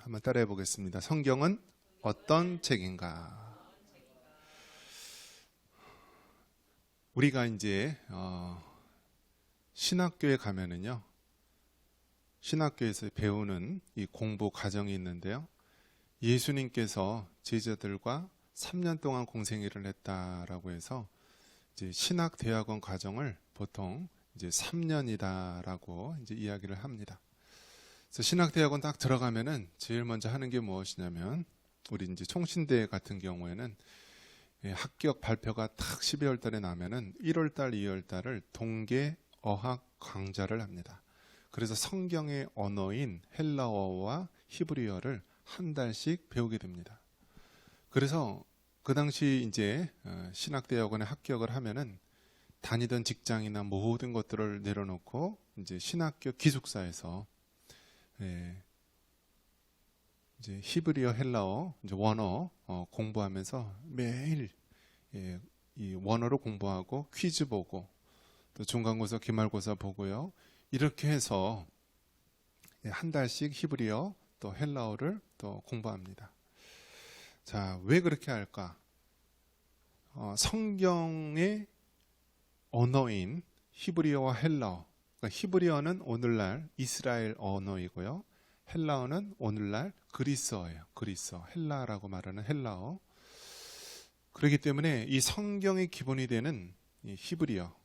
한번 따라해 보겠습니다. 성경은 어떤 책인가? 우리가 이제 신학교에 가면은요, 신학교에서 배우는 이 공부 과정이 있는데요. 예수님께서 제자들과 3년 동안 공생애를 했다라고 해서 이제 신학대학원 과정을 보통 이제 3년이다라고 이제 이야기를 합니다. 그래서 신학대학원 딱 들어가면은 제일 먼저 하는 게 무엇이냐면, 우리 이제 총신대 같은 경우에는 합격 발표가 딱 12월 달에 나면은 1월 달, 2월 달을 동계 어학 강좌를 합니다. 그래서 성경의 언어인 헬라어와 히브리어를 한 달씩 배우게 됩니다. 그래서 그 당시 이제 신학대학원에 합격을 하면은 다니던 직장이나 모든 것들을 내려놓고 이제 신학교 기숙사에서 이제 히브리어, 헬라어, 이제 원어 공부하면서 매일 이 원어로 공부하고 퀴즈 보고 또 중간고사, 기말고사 보고요. 이렇게 해서 한 달씩 히브리어 또 헬라어를 또 공부합니다. 자, 왜 그렇게 할까? 성경의 언어인 히브리어와 헬라어, 그러니까 히브리어는 오늘날 이스라엘 언어이고요. 헬라어는 오늘날 그리스어예요. 그리스어, 헬라라고 말하는 헬라어. 그렇기 때문에 이 성경의 기본이 되는 이 히브리어,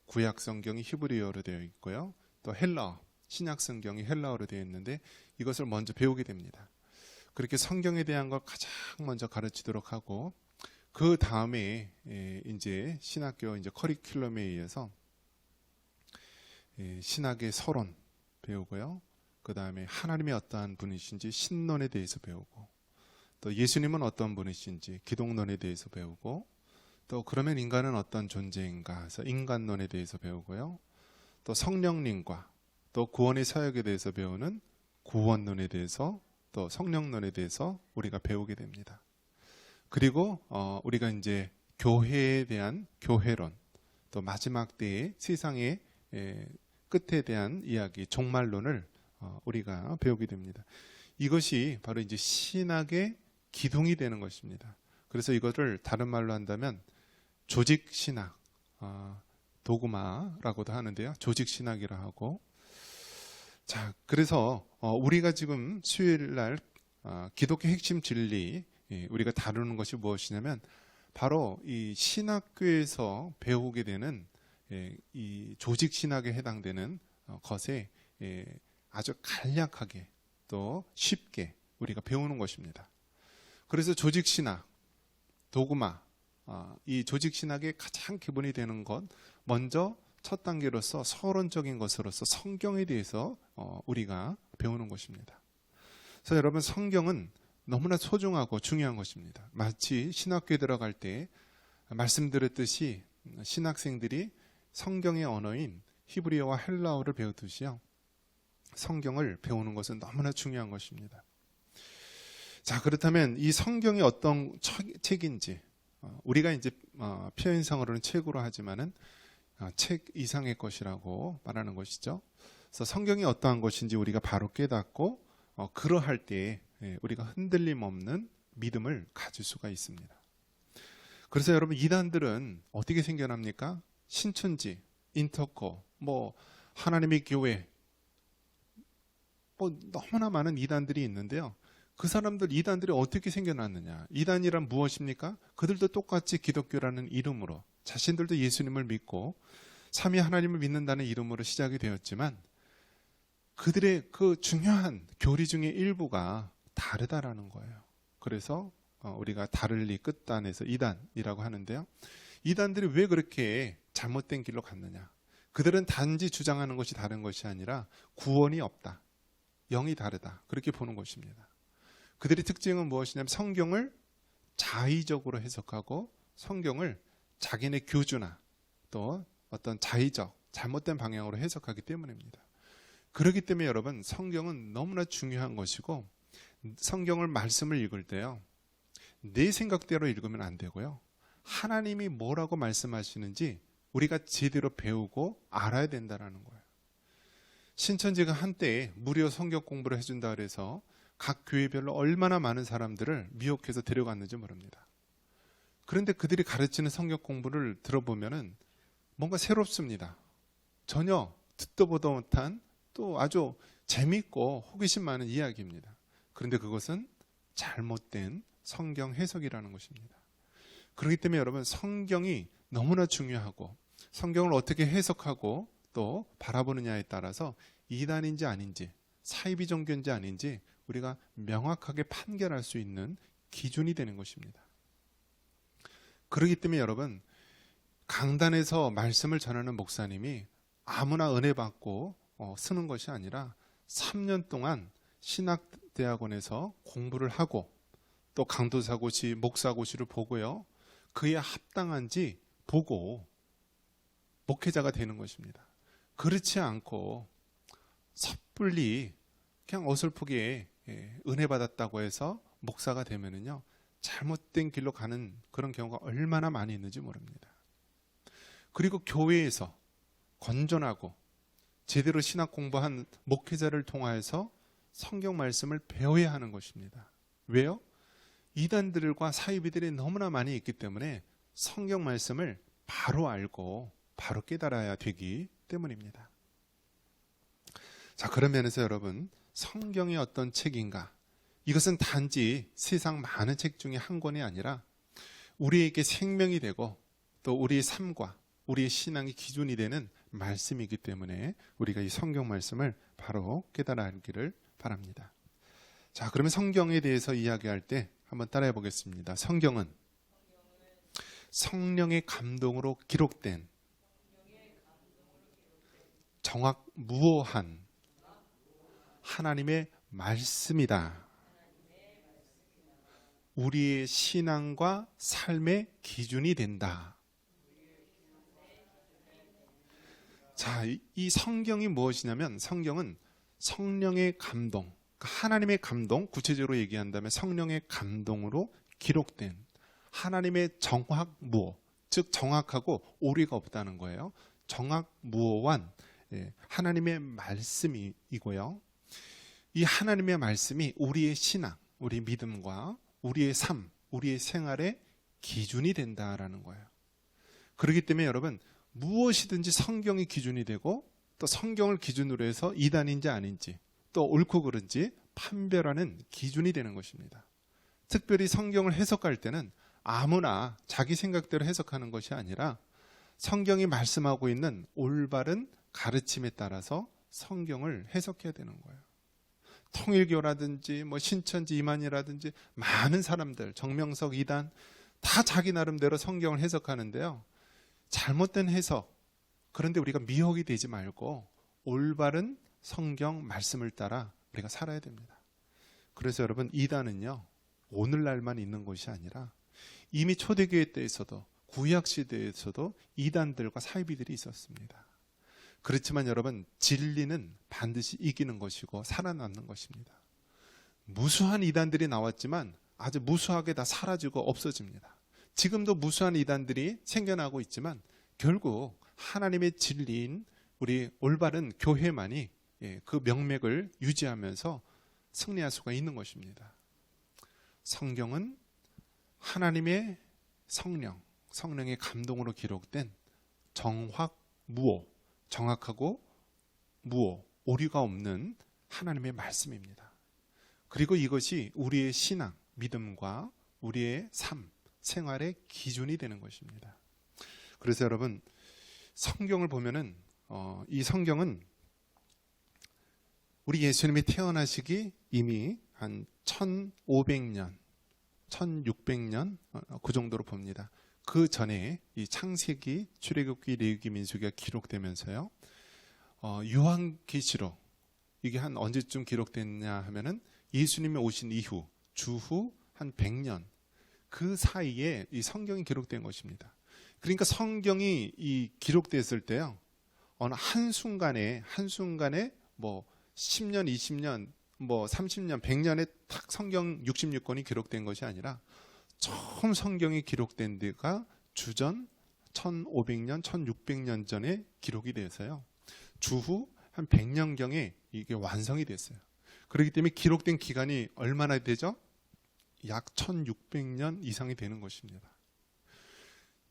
구약 성경이 히브리어로 되어 있고요. 또 헬라어, 신약 성경이 헬라어로 되어 있는데 이것을 먼저 배우게 됩니다. 그렇게 성경에 대한 걸 가장 먼저 가르치도록 하고, 그 다음에 이제 신학교 이제 커리큘럼에 의해서 신학의 서론 배우고요. 그 다음에 하나님이 어떠한 분이신지 신론에 대해서 배우고, 또 예수님은 어떤 분이신지 기독론에 대해서 배우고, 또 그러면 인간은 어떤 존재인가 해서 인간론에 대해서 배우고요. 또 성령님과 또 구원의 사역에 대해서 배우는 구원론에 대해서, 또 성령론에 대해서 우리가 배우게 됩니다. 그리고 우리가 이제 교회에 대한 교회론, 또 마지막 때의 세상의 끝에 대한 이야기, 종말론을 우리가 배우게 됩니다. 이것이 바로 이제 신학의 기둥이 되는 것입니다. 그래서 이것을 다른 말로 한다면 조직신학, 도그마라고도 하는데요. 조직신학이라 하고. 자, 그래서 우리가 지금 수요일날 기독교 핵심 진리 우리가 다루는 것이 무엇이냐면, 바로 이 신학교에서 배우게 되는 이 조직신학에 해당되는 것에 아주 간략하게 또 쉽게 우리가 배우는 것입니다. 그래서 조직신학, 도그마, 이 조직신학의 가장 기본이 되는 것, 먼저 첫 단계로서 서론적인 것으로서 성경에 대해서 우리가 배우는 것입니다. 그래서 여러분, 성경은 너무나 소중하고 중요한 것입니다. 마치 신학교에 들어갈 때 말씀드렸듯이 신학생들이 성경의 언어인 히브리어와 헬라어를 배우듯이요, 성경을 배우는 것은 너무나 중요한 것입니다. 자, 그렇다면 이 성경이 어떤 책인지, 우리가 이제 표현상으로는 책으로 하지만은 책 이상의 것이라고 말하는 것이죠. 그래서 성경이 어떠한 것인지 우리가 바로 깨닫고 그러할 때 우리가 흔들림 없는 믿음을 가질 수가 있습니다. 그래서 여러분, 이단들은 어떻게 생겨납니까? 신천지, 인터코, 하나님의 교회, 너무나 많은 이단들이 있는데요. 그 사람들, 이단들이 어떻게 생겨났느냐? 이단이란 무엇입니까? 그들도 똑같이 기독교라는 이름으로, 자신들도 예수님을 믿고 삼위 하나님을 믿는다는 이름으로 시작이 되었지만, 그들의 그 중요한 교리 중에 일부가 다르다라는 거예요. 그래서 우리가 다를리 끝단에서 이단이라고 하는데요. 이단들이 왜 그렇게 잘못된 길로 갔느냐? 그들은 단지 주장하는 것이 다른 것이 아니라 구원이 없다, 영이 다르다, 그렇게 보는 것입니다. 그들의 특징은 무엇이냐면, 성경을 자의적으로 해석하고 성경을 자기네 교주나 또 어떤 자의적 잘못된 방향으로 해석하기 때문입니다. 그렇기 때문에 여러분, 성경은 너무나 중요한 것이고, 성경을 말씀을 읽을 때요, 내 생각대로 읽으면 안 되고요, 하나님이 뭐라고 말씀하시는지 우리가 제대로 배우고 알아야 된다는 거예요. 신천지가 한때 무료 성경 공부를 해준다 그래서 각 교회별로 얼마나 많은 사람들을 미혹해서 데려갔는지 모릅니다. 그런데 그들이 가르치는 성경 공부를 들어보면은 뭔가 새롭습니다. 전혀 듣도 보도 못한 또 아주 재미있고 호기심 많은 이야기입니다. 그런데 그것은 잘못된 성경 해석이라는 것입니다. 그렇기 때문에 여러분, 성경이 너무나 중요하고 성경을 어떻게 해석하고 또 바라보느냐에 따라서 이단인지 아닌지, 사이비 종교인지 아닌지 우리가 명확하게 판결할 수 있는 기준이 되는 것입니다. 그렇기 때문에 여러분, 강단에서 말씀을 전하는 목사님이 아무나 은혜 받고 쓰는 것이 아니라 3년 동안 신학대학원에서 공부를 하고 또 강도사고시, 목사고시를 보고요, 그에 합당한지 보고 목회자가 되는 것입니다. 그렇지 않고 섣불리 그냥 어설프게 은혜 받았다고 해서 목사가 되면은요, 잘못된 길로 가는 그런 경우가 얼마나 많이 있는지 모릅니다. 그리고 교회에서 건전하고 제대로 신학 공부한 목회자를 통하여서 성경 말씀을 배워야 하는 것입니다. 왜요? 이단들과 사이비들이 너무나 많이 있기 때문에 성경 말씀을 바로 알고 바로 깨달아야 되기 때문입니다. 자, 그런 면에서 여러분, 성경이 어떤 책인가? 이것은 단지 세상 많은 책 중에 한 권이 아니라 우리에게 생명이 되고 또 우리의 삶과 우리의 신앙의 기준이 되는 말씀이기 때문에 우리가 이 성경 말씀을 바로 깨달아 알기를 바랍니다. 자, 그러면 성경에 대해서 이야기할 때 한번 따라해 보겠습니다. 성경은 성령의 감동으로 기록된 정확무오한 하나님의 말씀이다. 우리의 신앙과 삶의 기준이 된다. 자, 이 성경이 무엇이냐면 성경은 성령의 감동, 하나님의 감동, 구체적으로 얘기한다면 성령의 감동으로 기록된 하나님의 정확무오, 즉 정확하고 오류가 없다는 거예요. 정확무오한 하나님의 말씀이고요. 이 하나님의 말씀이 우리의 신앙, 우리 믿음과 우리의 삶, 우리의 생활의 기준이 된다라는 거예요. 그렇기 때문에 여러분, 무엇이든지 성경이 기준이 되고 또 성경을 기준으로 해서 이단인지 아닌지 또 옳고 그른지 판별하는 기준이 되는 것입니다. 특별히 성경을 해석할 때는 아무나 자기 생각대로 해석하는 것이 아니라 성경이 말씀하고 있는 올바른 가르침에 따라서 성경을 해석해야 되는 거예요. 통일교라든지 뭐 신천지 이만희라든지 많은 사람들, 정명석, 이단 다 자기 나름대로 성경을 해석하는데요, 잘못된 해석, 그런데 우리가 미혹이 되지 말고 올바른 성경 말씀을 따라 우리가 살아야 됩니다. 그래서 여러분, 이단은요, 오늘날만 있는 것이 아니라 이미 초대교회 때에서도 구약시대에서도 이단들과 사이비들이 있었습니다. 그렇지만 여러분, 진리는 반드시 이기는 것이고 살아남는 것입니다. 무수한 이단들이 나왔지만 아주 무수하게 다 사라지고 없어집니다. 지금도 무수한 이단들이 생겨나고 있지만 결국 하나님의 진리인 우리 올바른 교회만이 그 명맥을 유지하면서 승리할 수가 있는 것입니다. 성경은 하나님의 성령의 감동으로 기록된 정확무오, 정확하고 무오, 오류가 없는 하나님의 말씀입니다. 그리고 이것이 우리의 신앙, 믿음과 우리의 삶, 생활의 기준이 되는 것입니다. 그래서 여러분, 성경을 보면은 이 성경은 우리 예수님이 태어나시기 이미 한 1500년, 1600년 그 정도로 봅니다. 그 전에 이 창세기, 출애굽기, 레위기, 민수기가 기록되면서요, 요한계시록, 이게 한 언제쯤 기록됐냐 하면은 예수님이 오신 이후 주후 한 100년 그 사이에 이 성경이 기록된 것입니다. 그러니까 성경이 이 기록됐을 때요, 어느 한순간에 뭐 10년, 20년, 뭐 30년, 100년에 딱 성경 66권이 기록된 것이 아니라 처음 성경이 기록된 데가 주전 1500년, 1600년 전에 기록이 돼서요, 주후 한 100년경에 이게 완성이 됐어요. 그렇기 때문에 기록된 기간이 얼마나 되죠? 약 1600년 이상이 되는 것입니다.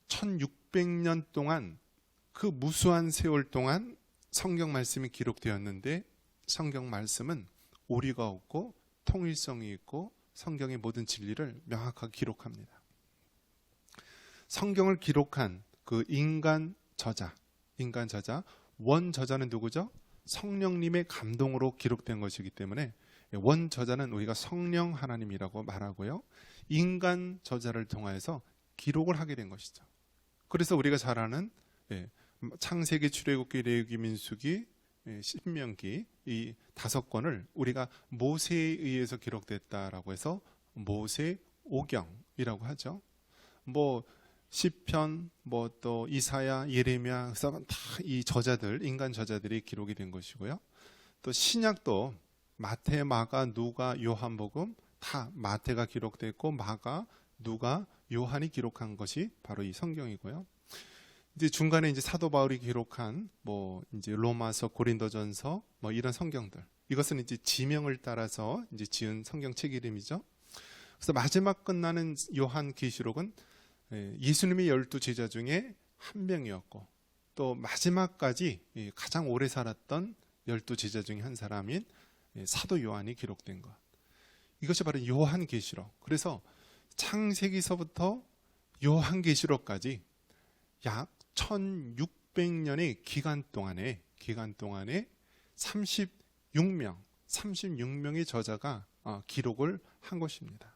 1600년 동안, 그 무수한 세월 동안 성경 말씀이 기록되었는데, 성경 말씀은 오류가 없고 통일성이 있고 성경의 모든 진리를 명확하게 기록합니다. 성경을 기록한 그 인간 저자, 원 저자는 누구죠? 성령님의 감동으로 기록된 것이기 때문에 원 저자는 우리가 성령 하나님이라고 말하고요. 인간 저자를 통해서 기록을 하게 된 것이죠. 그래서 우리가 잘 아는 창세기, 출애굽기, 레위기, 민수기, 신명기 이 5권을 우리가 모세에 의해서 기록됐다라고 해서 모세오경이라고 하죠. 뭐 시편, 뭐 또 이사야, 예레미야, 그래서 다 이 저자들, 인간 저자들이 기록이 된 것이고요. 또 신약도 마태, 마가, 누가, 요한복음 다 마태가 기록됐고, 마가, 누가, 요한이 기록한 것이 바로 이 성경이고요. 이제 중간에 이제 사도 바울이 기록한 뭐 이제 로마서, 고린도전서 뭐 이런 성경들, 이것은 이제 지명을 따라서 이제 지은 성경책 이름이죠. 그래서 마지막 끝나는 요한계시록은 예수님의 12제자 중에 한 명이었고, 또 마지막까지 가장 오래 살았던 12제자 중에 한 사람인 사도 요한이 기록된 것, 이것이 바로 요한계시록. 그래서 창세기서부터 요한계시록까지 약 1600년의 기간 동안에 36명의 저자가 기록을 한 것입니다.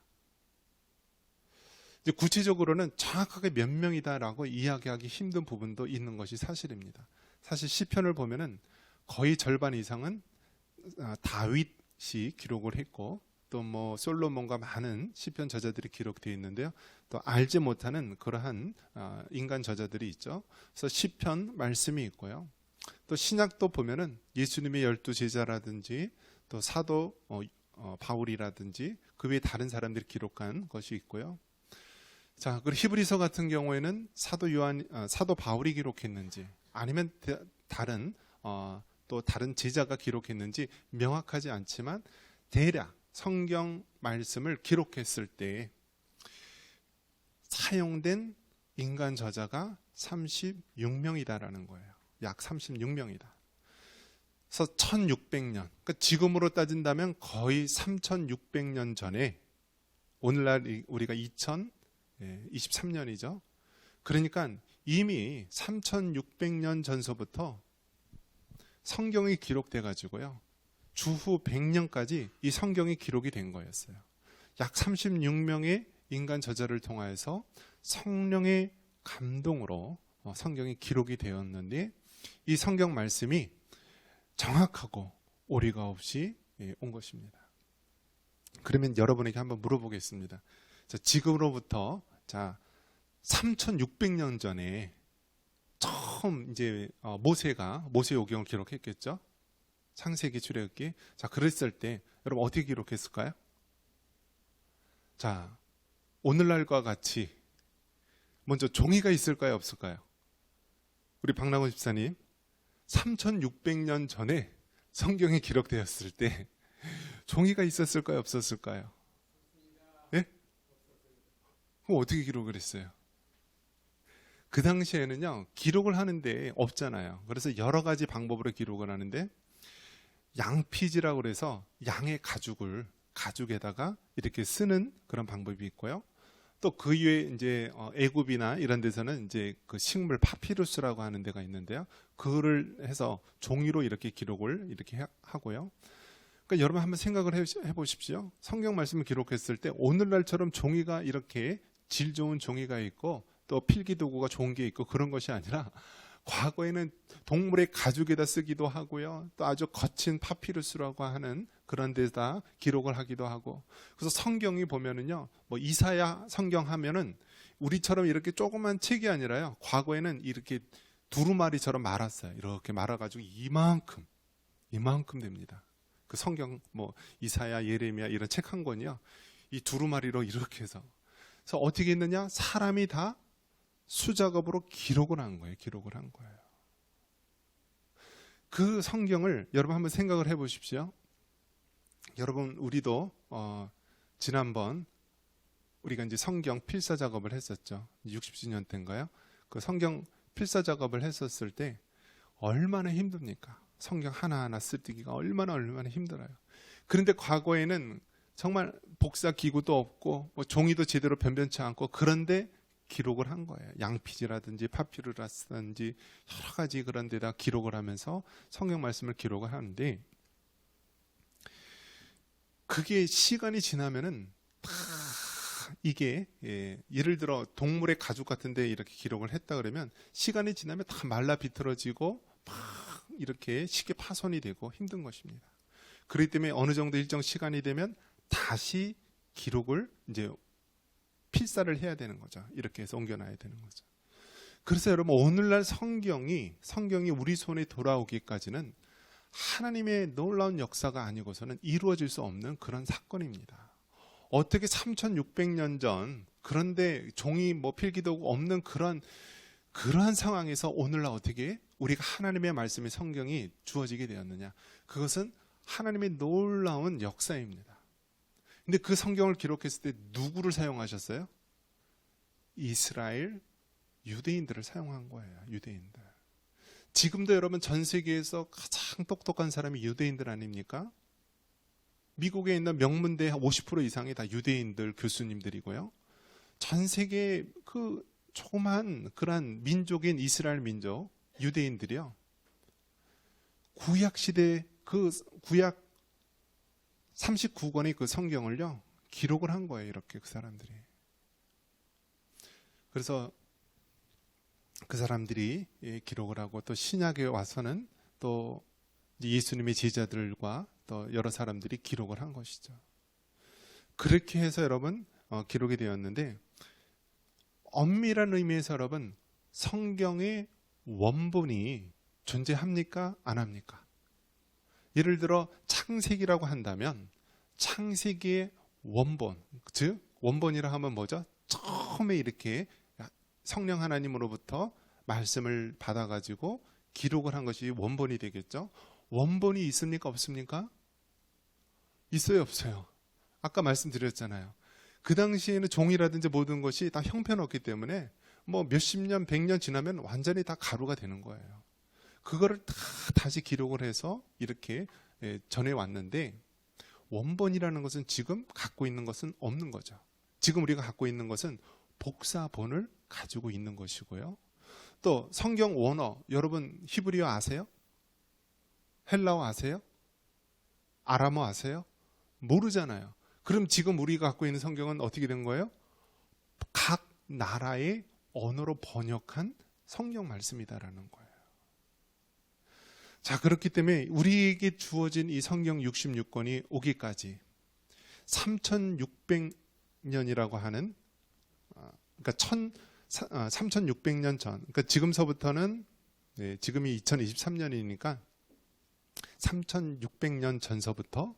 이제 구체적으로는 정확하게 몇 명이다라고 이야기하기 힘든 부분도 있는 것이 사실입니다. 사실 시편을 보면은 거의 절반 이상은 다윗이 기록을 했고, 또 뭐 솔로몬과 많은 시편 저자들이 기록되어 있는데요. 또 알지 못하는 그러한 인간 저자들이 있죠. 그래서 시편 말씀이 있고요. 또 신약도 보면은 예수님의 12제자라든지 또 사도 바울이라든지 그 외에 다른 사람들이 기록한 것이 있고요. 자, 그리고 히브리서 같은 경우에는 사도 바울이 기록했는지 아니면 다른 또 다른 제자가 기록했는지 명확하지 않지만, 대략 성경 말씀을 기록했을 때 사용된 인간 저자가 36명이다라는 거예요. 약 36명이다. 그래서 1600년, 그러니까 지금으로 따진다면 거의 3600년 전에, 오늘날 우리가 2023년이죠. 그러니까 이미 3600년 전서부터 성경이 기록돼 가지고요, 주후 100년까지 이 성경이 기록이 된 거였어요. 약 36명의 인간 저자를 통하여서 성령의 감동으로 성경이 기록이 되었는데, 이 성경 말씀이 정확하고 오류가 없이 온 것입니다. 그러면 여러분에게 한번 물어보겠습니다. 자, 지금으로부터 3600년 전에 처음 이제 모세오경을 기록했겠죠. 창세기, 출애굽기. 자, 그랬을 때 여러분 어떻게 기록했을까요? 자, 오늘날과 같이 먼저 종이가 있을까요, 없을까요? 우리 박남원 집사님, 3600년 전에 성경이 기록되었을 때 종이가 있었을까요, 없었을까요? 예? 그럼 어떻게 기록을 했어요? 그 당시에는요, 기록을 하는데 없잖아요. 그래서 여러 가지 방법으로 기록을 하는데, 양피지라고 그래서 양의 가죽에다가 이렇게 쓰는 그런 방법이 있고요. 또 그 이외에 이제 애굽이나 이런 데서는 이제 그 식물 파피루스라고 하는 데가 있는데요. 그거를 해서 종이로 이렇게 기록을 이렇게 하고요. 그러니까 여러분 한번 생각을 해보십시오. 성경 말씀을 기록했을 때 오늘날처럼 종이가 이렇게 질 좋은 종이가 있고 또 필기도구가 좋은 게 있고 그런 것이 아니라, 과거에는 동물의 가죽에다 쓰기도 하고요, 또 아주 거친 파피루스라고 하는 그런 데다 기록을 하기도 하고. 그래서 성경이 보면은요, 뭐 이사야 성경 하면은 우리처럼 이렇게 조그만 책이 아니라요, 과거에는 이렇게 두루마리처럼 말았어요. 이렇게 말아가지고 이만큼 됩니다. 그 성경 뭐 이사야, 예레미야 이런 책 한 권이요, 이 두루마리로 이렇게 해서. 그래서 어떻게 했느냐, 사람이 다 수작업으로 기록을 한 거예요. 그 성경을 여러분 한번 생각을 해보십시오. 여러분 우리도 지난번 우리가 이제 성경 필사 작업을 했었죠. 60주년 때인가요? 그 성경 필사 작업을 했었을 때 얼마나 힘듭니까? 성경 하나하나 쓰기가 얼마나 힘들어요. 그런데 과거에는 정말 복사 기구도 없고 뭐 종이도 제대로 변변치 않고, 그런데 기록을 한 거예요. 양피지라든지 파피루라스든지 여러 가지 그런 데다 기록을 하면서 성경 말씀을 기록을 하는데, 그게 시간이 지나면은 다 이게 예를 들어 동물의 가죽 같은 데 이렇게 기록을 했다 그러면 시간이 지나면 다 말라 비틀어지고 막 이렇게 쉽게 파손이 되고 힘든 것입니다. 그렇기 때문에 어느 정도 일정 시간이 되면 다시 기록을 이제 필사를 해야 되는 거죠. 이렇게 해서 옮겨놔야 되는 거죠. 그래서 여러분 오늘날 성경이 우리 손에 돌아오기까지는 하나님의 놀라운 역사가 아니고서는 이루어질 수 없는 그런 사건입니다. 어떻게 3600년 전, 그런데 종이 뭐 필기도 없는 그러한 상황에서 오늘날 어떻게 우리가 하나님의 말씀의 성경이 주어지게 되었느냐? 그것은 하나님의 놀라운 역사입니다. 근데 그 성경을 기록했을 때 누구를 사용하셨어요? 이스라엘 유대인들을 사용한 거예요. 유대인들. 지금도 여러분 전 세계에서 가장 똑똑한 사람이 유대인들 아닙니까? 미국에 있는 명문대 50% 이상이 다 유대인들 교수님들이고요. 전 세계 그 조그만 그런 민족인 이스라엘 민족 유대인들이요. 구약 시대 그 구약 39권의 그 성경을요 기록을 한 거예요. 이렇게 그 사람들이. 그래서 그 사람들이 기록을 하고 또 신약에 와서는 또 예수님의 제자들과 또 여러 사람들이 기록을 한 것이죠. 그렇게 해서 여러분 기록이 되었는데, 엄밀한 의미에서 여러분 성경의 원본이 존재합니까? 안 합니까? 예를 들어 창세기라고 한다면 창세기의 원본, 즉 원본이라 하면 뭐죠? 처음에 이렇게 성령 하나님으로부터 말씀을 받아가지고 기록을 한 것이 원본이 되겠죠. 원본이 있습니까? 없습니까? 있어요? 없어요? 아까 말씀드렸잖아요. 그 당시에는 종이라든지 모든 것이 다 형편없기 때문에 뭐 몇십 년, 100년 지나면 완전히 다 가루가 되는 거예요. 그거를 다 다시 기록을 해서 이렇게 전해왔는데, 원본이라는 것은 지금 갖고 있는 것은 없는 거죠. 지금 우리가 갖고 있는 것은 복사본을 가지고 있는 것이고요. 또 성경 원어, 여러분 히브리어 아세요? 헬라어 아세요? 아람어 아세요? 모르잖아요. 그럼 지금 우리가 갖고 있는 성경은 어떻게 된 거예요? 각 나라의 언어로 번역한 성경 말씀이다라는 거예요. 자, 그렇기 때문에 우리에게 주어진 이 성경 66권이 오기까지 3600년이라고 하는, 그러니까 3600년 전, 그러니까 지금서부터는 지금이 2023년이니까 3600년 전서부터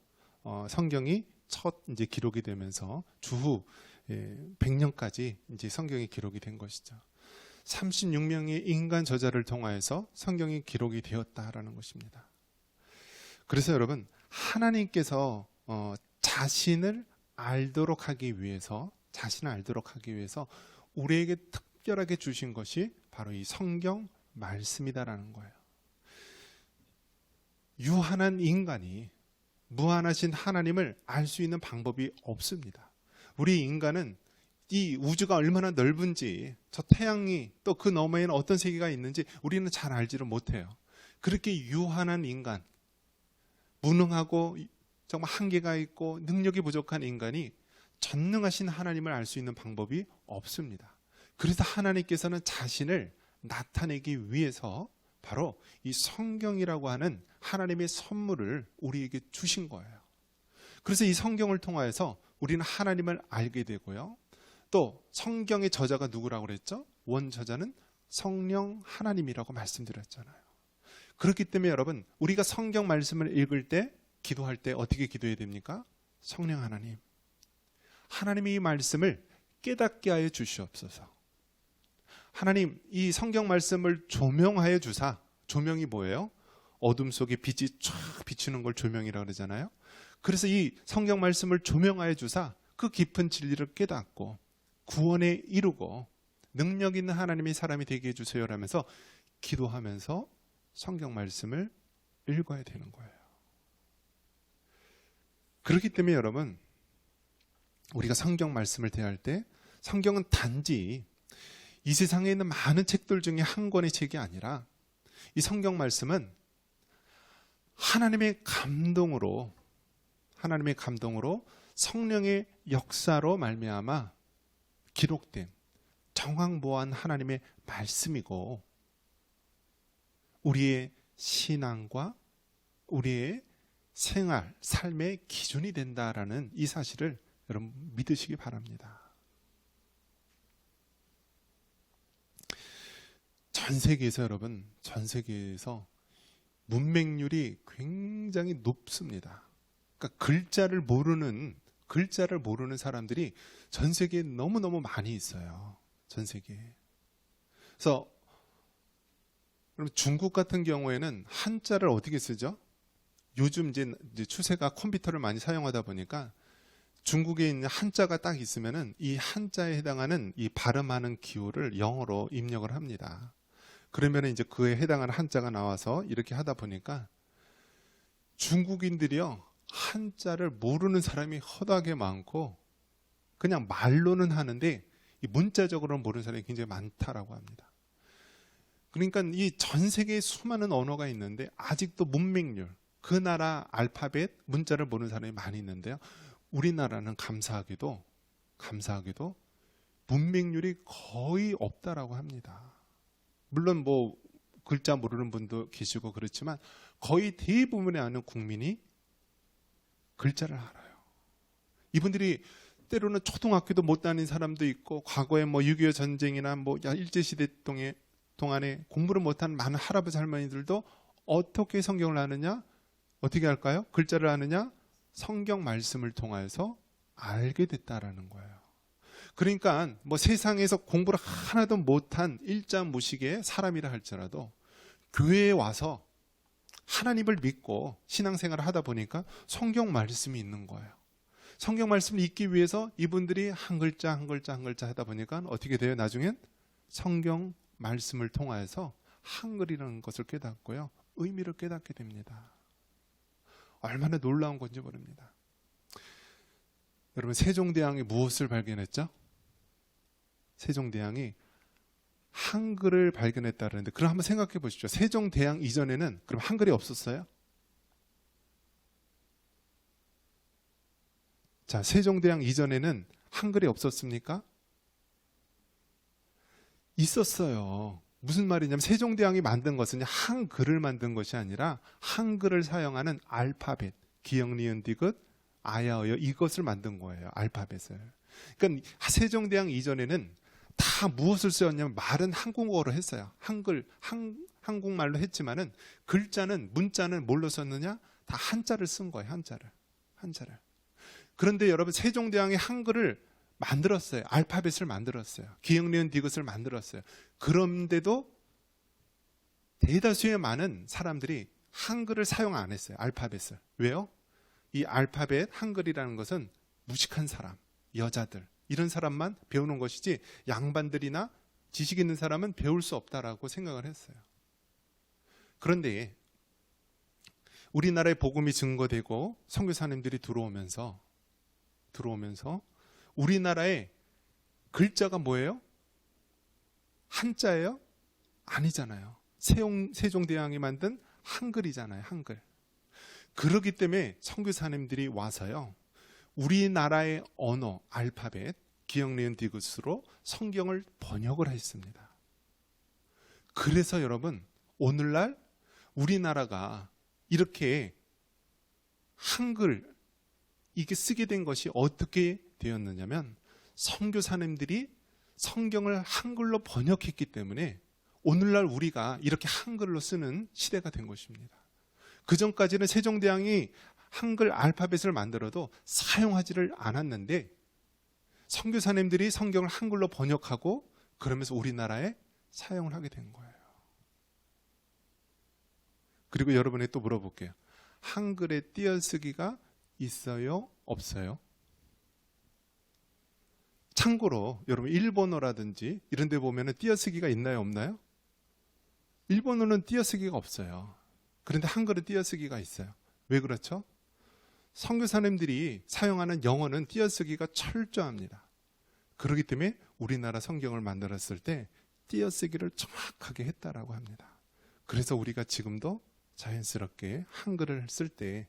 성경이 첫 이제 기록이 되면서 주후 100년까지 이제 성경이 기록이 된 것이죠. 36명의 인간 저자를 통하여서 성경이 기록이 되었다라는 것입니다. 그래서 여러분 하나님께서 자신을 알도록 하기 위해서 우리에게 특별하게 주신 것이 바로 이 성경 말씀이다라는 거예요. 유한한 인간이 무한하신 하나님을 알 수 있는 방법이 없습니다. 우리 인간은 이 우주가 얼마나 넓은지, 저 태양이 또 그 너머에는 어떤 세계가 있는지 우리는 잘 알지를 못해요. 그렇게 유한한 인간, 무능하고 정말 한계가 있고 능력이 부족한 인간이 전능하신 하나님을 알 수 있는 방법이 없습니다. 그래서 하나님께서는 자신을 나타내기 위해서 바로 이 성경이라고 하는 하나님의 선물을 우리에게 주신 거예요. 그래서 이 성경을 통하여서 우리는 하나님을 알게 되고요. 또 성경의 저자가 누구라고 그랬죠? 원저자는 성령 하나님이라고 말씀드렸잖아요. 그렇기 때문에 여러분 우리가 성경 말씀을 읽을 때, 기도할 때 어떻게 기도해야 됩니까? 성령 하나님, 하나님이 이 말씀을 깨닫게 하여 주시옵소서. 하나님, 이 성경 말씀을 조명하여 주사. 조명이 뭐예요? 어둠 속에 빛이 쫙 비추는 걸 조명이라고 그러잖아요. 그래서 이 성경 말씀을 조명하여 주사 그 깊은 진리를 깨닫고 구원에 이루고 능력 있는 하나님의 사람이 되게 해주세요라면서 기도하면서 성경 말씀을 읽어야 되는 거예요. 그렇기 때문에 여러분, 우리가 성경 말씀을 대할 때 성경은 단지 이 세상에 있는 많은 책들 중에 한 권의 책이 아니라 이 성경 말씀은 하나님의 감동으로 성령의 역사로 말미암아 기록된 정황보한 하나님의 말씀이고 우리의 신앙과 우리의 생활, 삶의 기준이 된다라는 이 사실을 여러분 믿으시기 바랍니다. 전 세계에서 여러분, 전 세계에서 문맹률이 굉장히 높습니다. 그러니까 글자를 모르는 사람들이 전 세계에 너무너무 많이 있어요. 전 세계에. 그래서 중국 같은 경우에는 한자를 어떻게 쓰죠? 요즘 이제 추세가 컴퓨터를 많이 사용하다 보니까 중국에 있는 한자가 딱 있으면은 이 한자에 해당하는 이 발음하는 기호를 영어로 입력을 합니다. 그러면 이제 그에 해당하는 한자가 나와서 이렇게 하다 보니까 중국인들이요, 한자를 모르는 사람이 허다하게 많고 그냥 말로는 하는데 이 문자적으로는 모르는 사람이 굉장히 많다라고 합니다. 그러니까 이 전 세계에 수많은 언어가 있는데 아직도 문맹률, 그 나라 알파벳 문자를 모르는 사람이 많이 있는데요, 우리나라는 감사하게도 문맹률이 거의 없다라고 합니다. 물론 뭐 글자 모르는 분도 계시고 그렇지만 거의 대부분의 아는 국민이 글자를 알아요. 이분들이 때로는 초등학교도 못 다닌 사람도 있고 과거에 뭐 6.25 전쟁이나 뭐 일제시대 동안에 공부를 못한 많은 할아버지 할머니들도 어떻게 성경을 아느냐? 어떻게 할까요? 글자를 아느냐? 성경 말씀을 통해서 알게 됐다라는 거예요. 그러니까 뭐 세상에서 공부를 하나도 못한 일자무식의 사람이라 할지라도 교회에 와서 하나님을 믿고 신앙생활을 하다 보니까 성경 말씀이 있는 거예요. 성경 말씀을 읽기 위해서 이분들이 한 글자 하다 보니까 어떻게 돼요? 나중엔 성경 말씀을 통하여서 한글이라는 것을 깨닫고요, 의미를 깨닫게 됩니다. 얼마나 놀라운 건지 모릅니다. 여러분, 세종대왕이 무엇을 발견했죠? 세종대왕이 한글을 발견했다는데, 그럼 한번 생각해 보십시오. 세종대왕 이전에는 그럼 한글이 없었어요? 자, 세종대왕 이전에는 한글이 없었습니까? 있었어요. 무슨 말이냐면 세종대왕이 만든 것은 한글을 만든 것이 아니라 한글을 사용하는 알파벳, 기역, 니은, 디귿, 아야어여, 이것을 만든 거예요. 알파벳을. 그러니까 세종대왕 이전에는 다 무엇을 쓰였냐면 말은 한국어로 했어요. 한국말로 했지만은 글자는, 문자는 뭘로 썼느냐? 다 한자를 쓴 거예요. 한자를. 그런데 여러분, 세종대왕이 한글을 만들었어요. 알파벳을 만들었어요. 기역, 니은, 디귿을 만들었어요. 그런데도 대다수의 많은 사람들이 한글을 사용 안 했어요. 알파벳을. 왜요? 이 알파벳, 한글이라는 것은 무식한 사람, 여자들, 이런 사람만 배우는 것이지 양반들이나 지식 있는 사람은 배울 수 없다라고 생각을 했어요. 그런데 우리나라에 복음이 증거되고 선교사님들이 들어오면서 우리나라의 글자가 뭐예요? 한자예요? 아니잖아요. 세종대왕이 만든 한글이잖아요. 한글. 그렇기 때문에 선교사님들이 와서요, 우리나라의 언어, 알파벳, 기역, 니은, 디귿으로 성경을 번역을 했습니다. 그래서 여러분, 오늘날 우리나라가 이렇게 한글, 이게 쓰게 된 것이 어떻게 되었느냐면 선교사님들이 성경을 한글로 번역했기 때문에 오늘날 우리가 이렇게 한글로 쓰는 시대가 된 것입니다. 그 전까지는 세종대왕이 한글 알파벳을 만들어도 사용하지를 않았는데 선교사님들이 성경을 한글로 번역하고 그러면서 우리나라에 사용을 하게 된 거예요. 그리고 여러분이 또 물어볼게요. 한글의 띄어쓰기가 있어요? 없어요? 참고로 여러분 일본어라든지 이런 데 보면은 띄어쓰기가 있나요? 없나요? 일본어는 띄어쓰기가 없어요. 그런데 한글은 띄어쓰기가 있어요. 왜 그렇죠? 선교사님들이 사용하는 영어는 띄어쓰기가 철저합니다. 그렇기 때문에 우리나라 성경을 만들었을 때 띄어쓰기를 정확하게 했다라고 합니다. 그래서 우리가 지금도 자연스럽게 한글을 쓸 때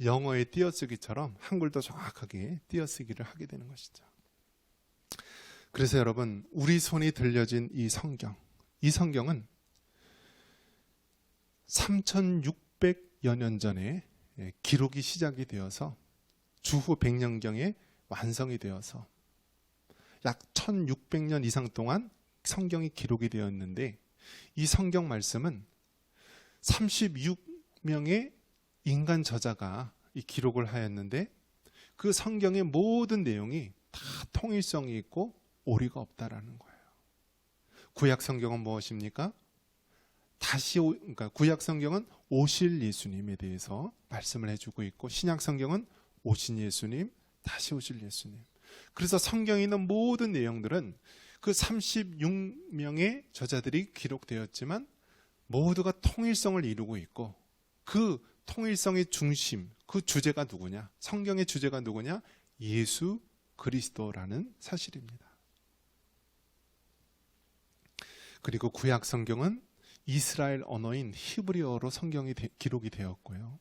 영어의 띄어쓰기처럼 한글도 정확하게 띄어쓰기를 하게 되는 것이죠. 그래서 여러분, 우리 손이 들려진 이 성경은 3600여 년 전에 기록이 시작이 되어서 주후 100년경에 완성이 되어서 약 1600년 이상 동안 성경이 기록이 되었는데, 이 성경 말씀은 36명의 인간 저자가 이 기록을 하였는데, 그 성경의 모든 내용이 다 통일성이 있고 오류가 없다라는 거예요. 구약 성경은 무엇입니까? 그러니까 구약 성경은 오실 예수님에 대해서 말씀을 해주고 있고, 신약 성경은 오신 예수님, 다시 오실 예수님. 그래서 성경에 있는 모든 내용들은 그 36명의 저자들이 기록되었지만 모두가 통일성을 이루고 있고, 그 통일성의 중심, 그 주제가 누구냐? 성경의 주제가 누구냐? 예수 그리스도라는 사실입니다. 그리고 구약 성경은 이스라엘 언어인 히브리어로 성경이 기록이 되었고요.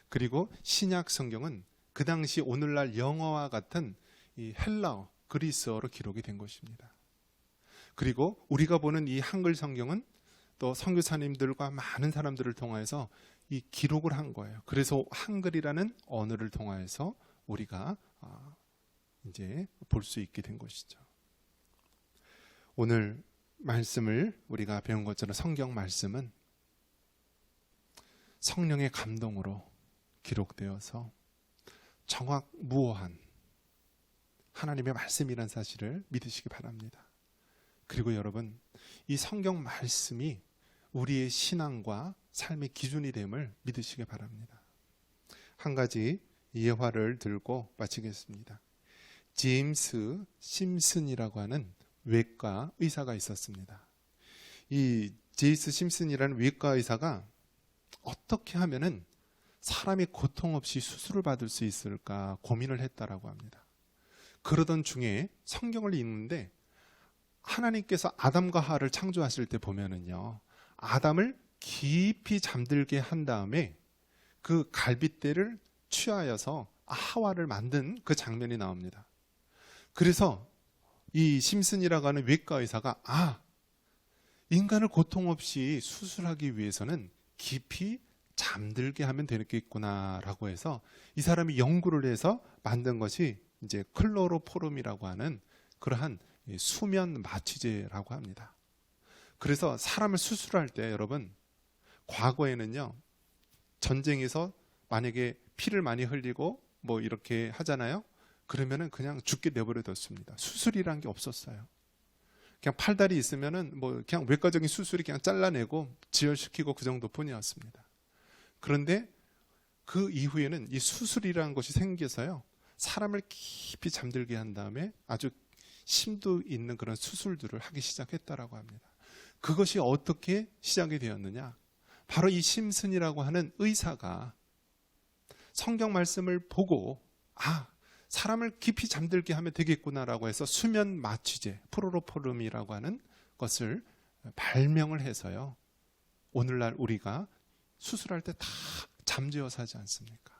그리고 신약 성경은 그 당시 오늘날 영어와 같은 이 헬라어, 그리스어로 기록이 된 것입니다. 그리고 우리가 보는 이 한글 성경은 또 선교사님들과 많은 사람들을 통해서 이 기록을 한 거예요. 그래서 한글이라는 언어를 통해서 우리가 이제 볼 수 있게 된 것이죠. 오늘 말씀을 우리가 배운 것처럼 성경 말씀은 성령의 감동으로 기록되어서 정확무오한 하나님의 말씀이라는 사실을 믿으시기 바랍니다. 그리고 여러분, 이 성경 말씀이 우리의 신앙과 삶의 기준이 됨을 믿으시기 바랍니다. 한 가지 예화를 들고 마치겠습니다. 제임스 심슨이라고 하는 외과 의사가 있었습니다. 이 제임스 심슨이라는 외과 의사가 어떻게 하면은 사람이 고통 없이 수술을 받을 수 있을까 고민을 했다라고 합니다. 그러던 중에 성경을 읽는데, 하나님께서 아담과 하와를 창조하실 때 보면은요, 아담을 깊이 잠들게 한 다음에 그 갈빗대를 취하여서 하와를 만든 그 장면이 나옵니다. 그래서 이 심슨이라고 하는 외과 의사가 인간을 고통 없이 수술하기 위해서는 깊이 잠들게 하면 되겠구나라고 해서 이 사람이 연구를 해서 만든 것이 이제 클로로포름이라고 하는 그러한 수면 마취제라고 합니다. 그래서 사람을 수술할 때 여러분, 과거에는요, 전쟁에서 만약에 피를 많이 흘리고 뭐 이렇게 하잖아요. 그러면은 그냥 죽게 내버려 뒀습니다. 수술이란 게 없었어요. 그냥 팔다리 있으면은 뭐 그냥 외과적인 수술이 그냥 잘라내고 지혈시키고 그 정도뿐이었습니다. 그런데 그 이후에는 이 수술이라는 것이 생겨서요, 사람을 깊이 잠들게 한 다음에 아주 심도 있는 그런 수술들을 하기 시작했다라고 합니다. 그것이 어떻게 시작이 되었느냐? 바로 이 심슨이라고 하는 의사가 성경 말씀을 보고 사람을 깊이 잠들게 하면 되겠구나라고 해서 수면 마취제, 프로로포름이라고 하는 것을 발명을 해서요, 오늘날 우리가 수술할 때 다 잠재워서 하지 않습니까?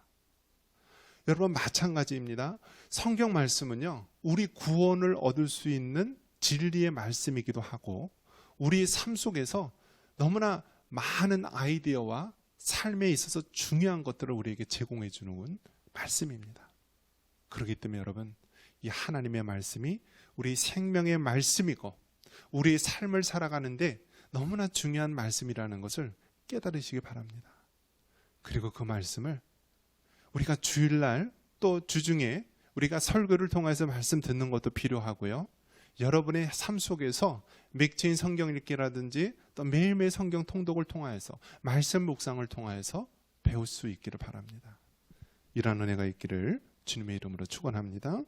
여러분, 마찬가지입니다. 성경 말씀은요, 우리 구원을 얻을 수 있는 진리의 말씀이기도 하고, 우리 삶 속에서 너무나 많은 아이디어와 삶에 있어서 중요한 것들을 우리에게 제공해 주는 말씀입니다. 그렇기 때문에 여러분, 이 하나님의 말씀이 우리 생명의 말씀이고 우리의 삶을 살아가는데 너무나 중요한 말씀이라는 것을 깨달으시기 바랍니다. 그리고 그 말씀을 우리가 주일날 또 주중에 우리가 설교를 통해서 말씀 듣는 것도 필요하고요, 여러분의 삶 속에서 맥체인 성경 읽기라든지 또 매일매일 성경 통독을 통하여서 말씀 묵상을 통하여서 배울 수 있기를 바랍니다. 이런 은혜가 있기를 주님의 이름으로 축원합니다.